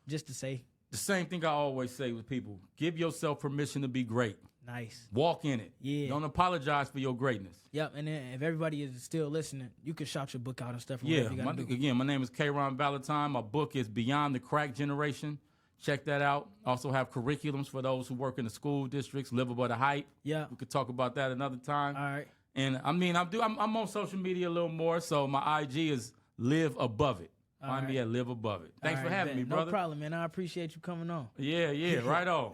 Just to say. The same thing I always say with people. Give yourself permission to be great. Nice. Walk in it. Yeah. Don't apologize for your greatness. Yep. And then if everybody is still listening, you can shout your book out and stuff. Yeah. Again, my name is K-Rahn Vallatine. My book is Beyond the Crack Generation. Check that out. Also have curriculums for those who work in the school districts, Live Above the Hype. Yeah. We could talk about that another time. All right. And I mean, I'm on social media a little more, so my IG is Live Above It. Find me at Live Above It. Thanks for having me, brother. No problem, man. I appreciate you coming on. Yeah, right on.